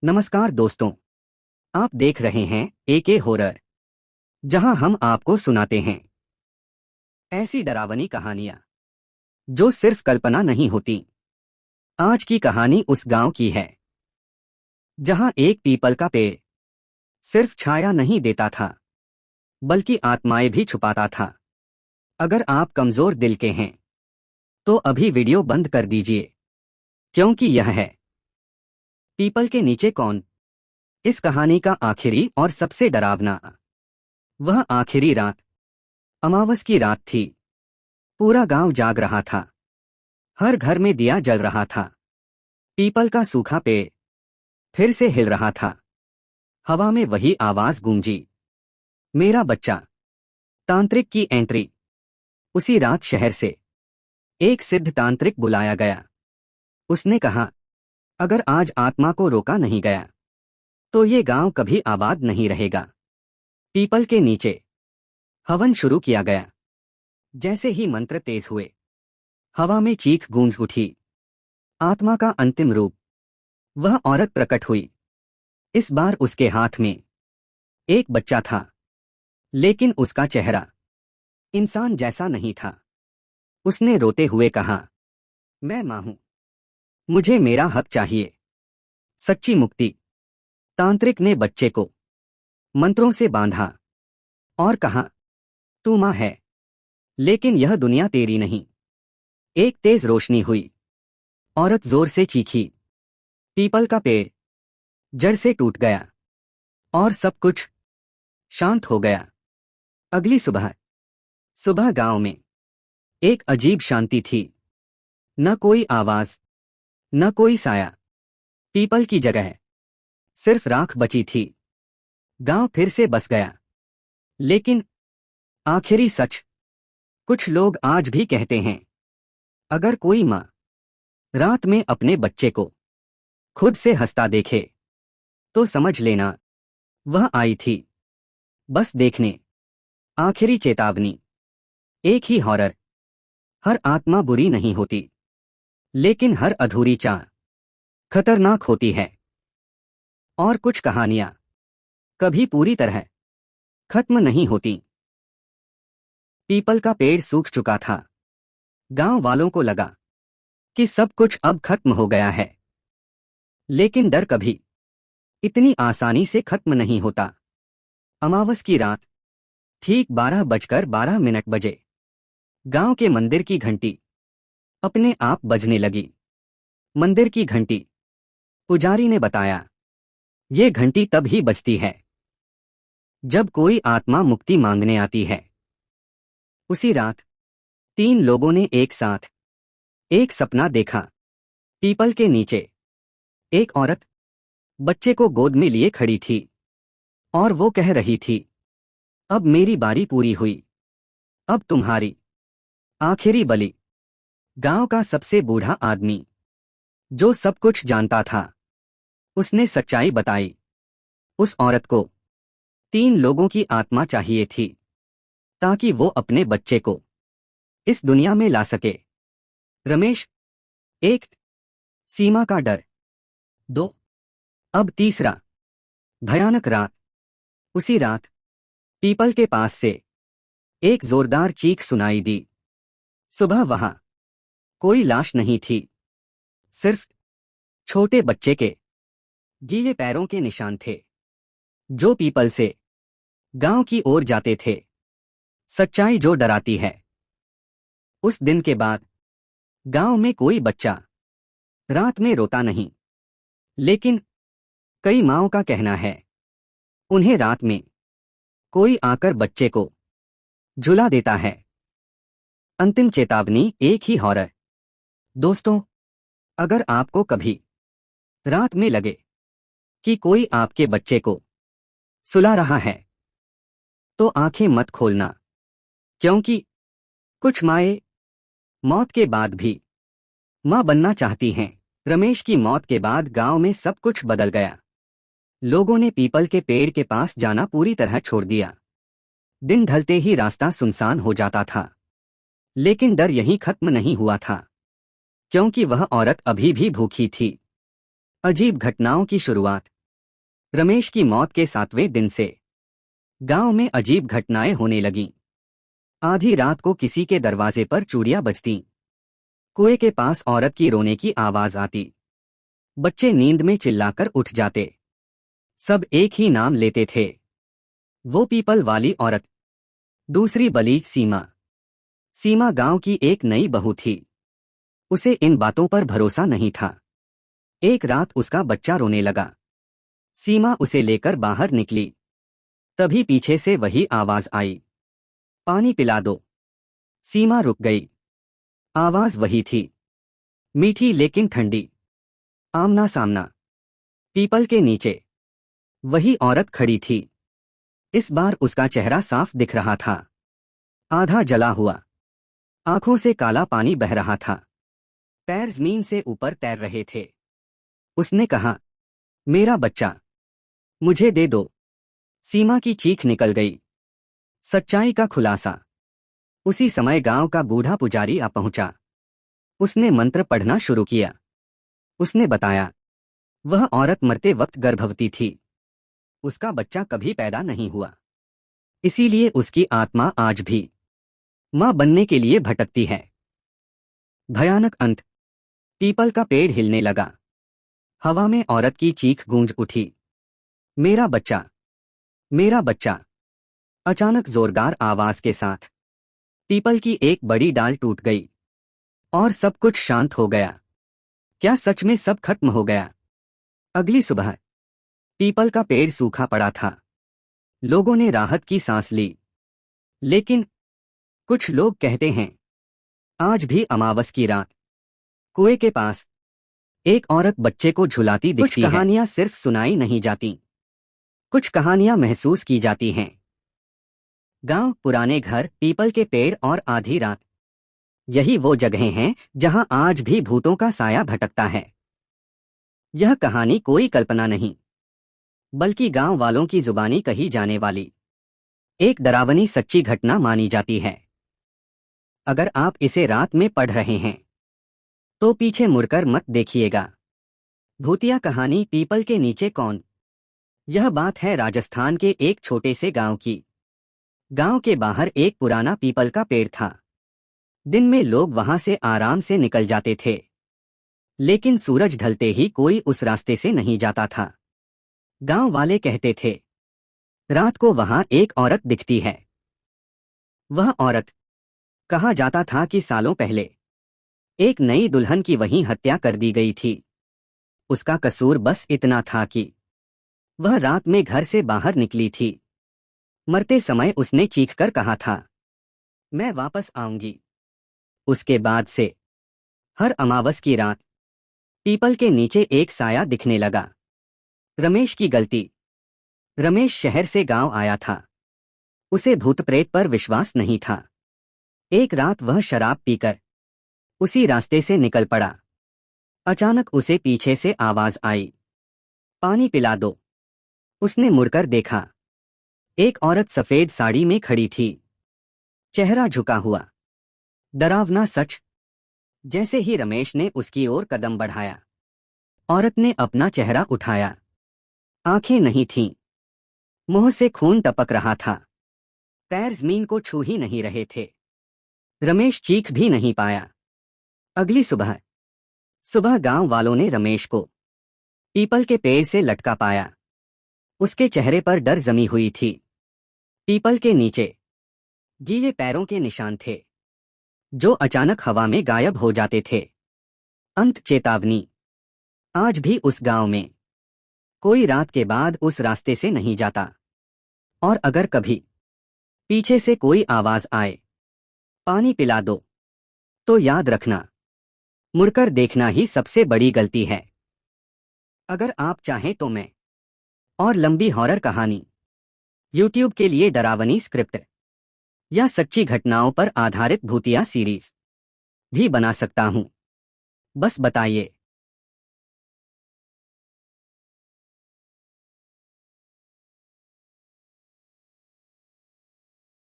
नमस्कार दोस्तों, आप देख रहे हैं एके हॉरर, जहां हम आपको सुनाते हैं ऐसी डरावनी कहानियां जो सिर्फ कल्पना नहीं होती। आज की कहानी उस गांव की है जहां एक पीपल का पेड़ सिर्फ छाया नहीं देता था, बल्कि आत्माएं भी छुपाता था। अगर आप कमजोर दिल के हैं तो अभी वीडियो बंद कर दीजिए, क्योंकि यह है पीपल के नीचे कौन। इस कहानी का आखिरी और सबसे डरावना वह आखिरी रात अमावस की रात थी। पूरा गांव जाग रहा था, हर घर में दिया जल रहा था। पीपल का सूखा पेड़ फिर से हिल रहा था। हवा में वही आवाज गूंजी, मेरा बच्चा। तांत्रिक की एंट्री। उसी रात शहर से एक सिद्ध तांत्रिक बुलाया गया। उसने कहा, अगर आज आत्मा को रोका नहीं गया तो ये गांव कभी आबाद नहीं रहेगा। पीपल के नीचे हवन शुरू किया गया। जैसे ही मंत्र तेज हुए, हवा में चीख गूंज उठी। आत्मा का अंतिम रूप, वह औरत प्रकट हुई। इस बार उसके हाथ में एक बच्चा था, लेकिन उसका चेहरा इंसान जैसा नहीं था। उसने रोते हुए कहा, मैं मां हूं, मुझे मेरा हक चाहिए, सच्ची मुक्ति। तांत्रिक ने बच्चे को मंत्रों से बांधा और कहा, तू मां है, लेकिन यह दुनिया तेरी नहीं। एक तेज रोशनी हुई। औरत जोर से चीखी। पीपल का पेड़ जड़ से टूट गया और सब कुछ शांत हो गया। अगली सुबह सुबह गांव में एक अजीब शांति थी। न कोई आवाज, न कोई साया। पीपल की जगह सिर्फ राख बची थी। गांव फिर से बस गया। लेकिन आखिरी सच, कुछ लोग आज भी कहते हैं, अगर कोई मां रात में अपने बच्चे को खुद से हंसता देखे तो समझ लेना वह आई थी बस देखने। आखिरी चेतावनी। एक ही हॉरर। हर आत्मा बुरी नहीं होती, लेकिन हर अधूरी चाह खतरनाक होती है। और कुछ कहानियां कभी पूरी तरह खत्म नहीं होती। पीपल का पेड़ सूख चुका था। गांव वालों को लगा कि सब कुछ अब खत्म हो गया है। लेकिन डर कभी इतनी आसानी से खत्म नहीं होता। अमावस की रात, ठीक 12:12 बजे, गांव के मंदिर की घंटी अपने आप बजने लगी। मंदिर की घंटी। पुजारी ने बताया, ये घंटी तब ही बजती है जब कोई आत्मा मुक्ति मांगने आती है। उसी रात 3 लोगों ने एक साथ एक सपना देखा। पीपल के नीचे एक औरत बच्चे को गोद में लिए खड़ी थी और वो कह रही थी, अब मेरी बारी पूरी हुई, अब तुम्हारी आखिरी बलि। गांव का सबसे बूढ़ा आदमी, जो सब कुछ जानता था, उसने सच्चाई बताई। उस औरत को 3 लोगों की आत्मा चाहिए थी, ताकि वो अपने बच्चे को इस दुनिया में ला सके। रमेश 1, सीमा का डर 2, अब तीसरा, भयानक रात। उसी रात पीपल के पास से एक जोरदार चीख सुनाई दी। सुबह वहां कोई लाश नहीं थी, सिर्फ छोटे बच्चे के गीले पैरों के निशान थे, जो पीपल से गांव की ओर जाते थे। सच्चाई जो डराती है। उस दिन के बाद गांव में कोई बच्चा रात में रोता नहीं, लेकिन कई माँओं का कहना है, उन्हें रात में कोई आकर बच्चे को झुला देता है। अंतिम चेतावनी। एक ही हॉरर। दोस्तों, अगर आपको कभी रात में लगे कि कोई आपके बच्चे को सुला रहा है, तो आंखें मत खोलना, क्योंकि कुछ माएँ मौत के बाद भी मां बनना चाहती हैं। रमेश की मौत के बाद गांव में सब कुछ बदल गया। लोगों ने पीपल के पेड़ के पास जाना पूरी तरह छोड़ दिया। दिन ढलते ही रास्ता सुनसान हो जाता था। लेकिन डर यहीं खत्म नहीं हुआ था, क्योंकि वह औरत अभी भी भूखी थी। अजीब घटनाओं की शुरुआत। रमेश की मौत के 7वें दिन से गांव में अजीब घटनाएं होने लगीं। आधी रात को किसी के दरवाजे पर चूड़ियां बजतीं। कुएं के पास औरत की रोने की आवाज आती। बच्चे नींद में चिल्लाकर उठ जाते। सब एक ही नाम लेते थे, वो पीपल वाली औरत। दूसरी बली सीमा। सीमा गांव की एक नई बहू थी। उसे इन बातों पर भरोसा नहीं था। एक रात उसका बच्चा रोने लगा। सीमा उसे लेकर बाहर निकली। तभी पीछे से वही आवाज आई, पानी पिला दो। सीमा रुक गई। आवाज वही थी, मीठी लेकिन ठंडी। आमना सामना, पीपल के नीचे वही औरत खड़ी थी। इस बार उसका चेहरा साफ दिख रहा था, आधा जला हुआ। आंखों से काला पानी बह रहा था। पैर जमीन से ऊपर तैर रहे थे। उसने कहा, मेरा बच्चा मुझे दे दो। सीमा की चीख निकल गई। सच्चाई का खुलासा। उसी समय गांव का बूढ़ा पुजारी आ पहुंचा। उसने मंत्र पढ़ना शुरू किया। उसने बताया, वह औरत मरते वक्त गर्भवती थी। उसका बच्चा कभी पैदा नहीं हुआ, इसीलिए उसकी आत्मा आज भी मां बनने के लिए भटकती है। भयानक अंत। पीपल का पेड़ हिलने लगा। हवा में औरत की चीख गूंज उठी, मेरा बच्चा, मेरा बच्चा। अचानक जोरदार आवाज के साथ पीपल की एक बड़ी डाल टूट गई और सब कुछ शांत हो गया। क्या सच में सब खत्म हो गया? अगली सुबह पीपल का पेड़ सूखा पड़ा था। लोगों ने राहत की सांस ली। लेकिन कुछ लोग कहते हैं, आज भी अमावस की रात कुएं के पास एक औरत बच्चे को झुलाती दिखती है। कुछ कहानियां सिर्फ सुनाई नहीं जाती, कुछ कहानियां महसूस की जाती हैं। गांव, पुराने घर, पीपल के पेड़ और आधी रात, यही वो जगहें हैं जहां आज भी भूतों का साया भटकता है। यह कहानी कोई कल्पना नहीं, बल्कि गांव वालों की जुबानी कही जाने वाली एक डरावनी सच्ची घटना मानी जाती है। अगर आप इसे रात में पढ़ रहे हैं तो पीछे मुड़कर मत देखिएगा। भूतिया कहानी पीपल के नीचे कौन? यह बात है राजस्थान के एक छोटे से गांव की। गांव के बाहर एक पुराना पीपल का पेड़ था। दिन में लोग वहां से आराम से निकल जाते थे, लेकिन सूरज ढलते ही कोई उस रास्ते से नहीं जाता था। गांव वाले कहते थे, रात को वहां एक औरत दिखती है। वह औरत, कहा जाता था कि सालों पहले एक नई दुल्हन की वहीं हत्या कर दी गई थी। उसका कसूर बस इतना था कि वह रात में घर से बाहर निकली थी। मरते समय उसने चीखकर कहा था, मैं वापस आऊंगी। उसके बाद से हर अमावस की रात पीपल के नीचे एक साया दिखने लगा। रमेश की गलती। रमेश शहर से गांव आया था। उसे भूत प्रेत पर विश्वास नहीं था। एक रात वह शराब पीकर उसी रास्ते से निकल पड़ा। अचानक उसे पीछे से आवाज आई, पानी पिला दो। उसने मुड़कर देखा। एक औरत सफेद साड़ी में खड़ी थी, चेहरा झुका हुआ। डरावना सच। जैसे ही रमेश ने उसकी ओर कदम बढ़ाया, औरत ने अपना चेहरा उठाया। आंखें नहीं थीं, मुंह से खून टपक रहा था। पैर जमीन को छू ही नहीं रहे थे। रमेश चीख भी नहीं पाया। अगली सुबह गांव वालों ने रमेश को पीपल के पेड़ से लटका पाया। उसके चेहरे पर डर जमी हुई थी। पीपल के नीचे गीले पैरों के निशान थे, जो अचानक हवा में गायब हो जाते थे। अंत। चेतावनी। आज भी उस गांव में कोई रात के बाद उस रास्ते से नहीं जाता। और अगर कभी पीछे से कोई आवाज आए, पानी पिला दो, तो याद रखना, मुड़कर देखना ही सबसे बड़ी गलती है। अगर आप चाहें तो मैं और लंबी हॉरर कहानी YouTube के लिए डरावनी स्क्रिप्ट या सच्ची घटनाओं पर आधारित भूतिया सीरीज भी बना सकता हूं। बस बताइए।